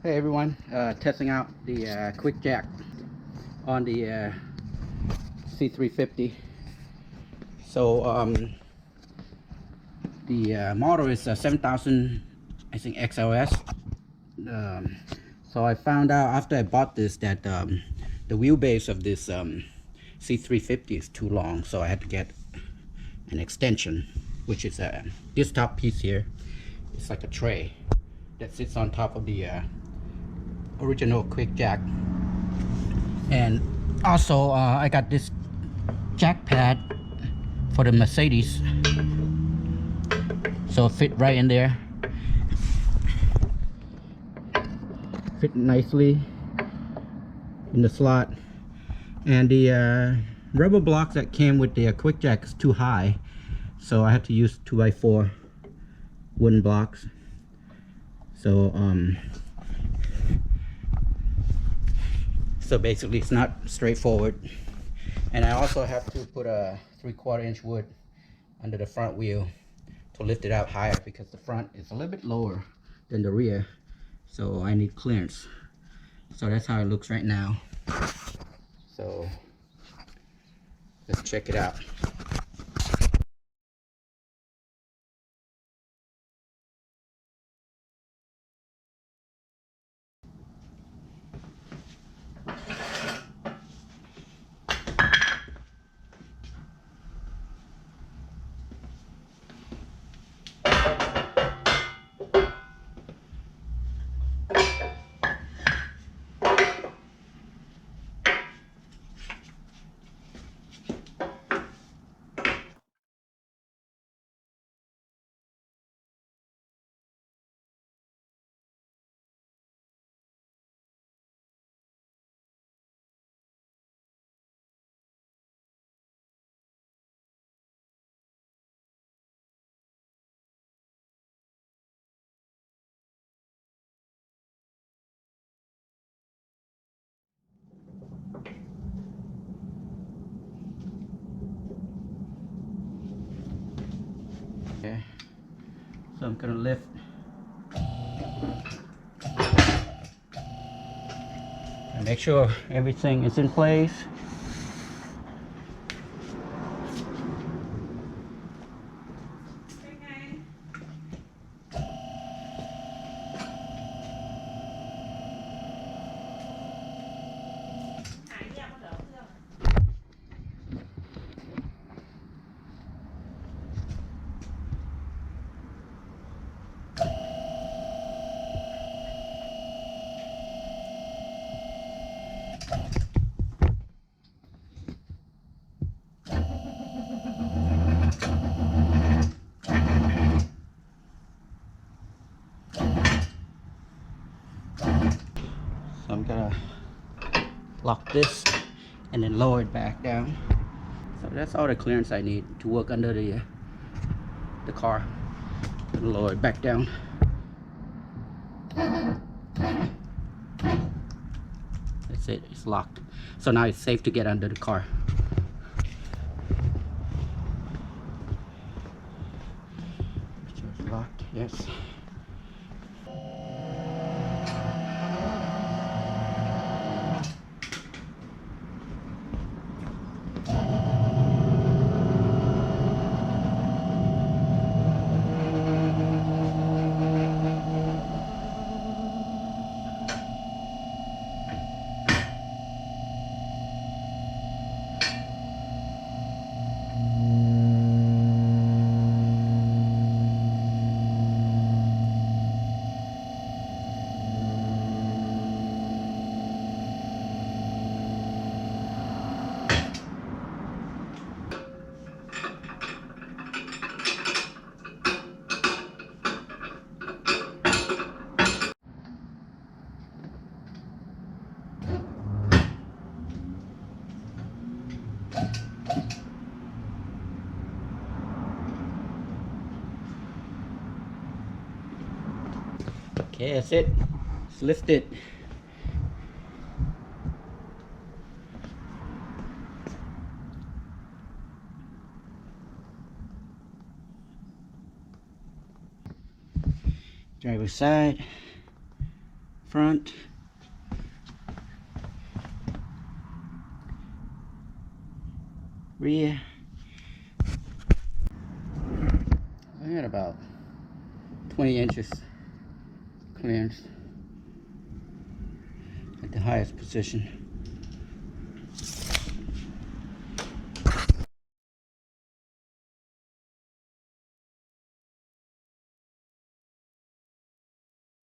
Hey everyone, testing out the QuickJack on the C350. So the model is 7000, I think XLS. So I found out after I bought this that the wheelbase of this C350 is too long, so I had to get an extension, which is this top piece here. It's like a tray that sits on top of the original QuickJack. And also I got this jack pad for the Mercedes, so it fit right in there, fit nicely in the slot. And the rubber blocks that came with the QuickJack is too high, so I had to use 2x4 wooden blocks. So so basically it's not straightforward. And I also have to put a 3/4 inch wood under the front wheel to lift it out higher, because the front is a little bit lower than the rear, so I need clearance. So that's how it looks right now. So let's check it out. Okay, so I'm gonna lift and make sure everything is in place. So I'm gonna lock this and then lower it back down. So that's all the clearance I need to work under the car. Lower it back down. That's it, it's locked. So now it's safe to get under the car. It's locked, yes. Okay, that's it. Let's lift it. Driver's side, front. Rear. I had about 20 inches clearance at the highest position.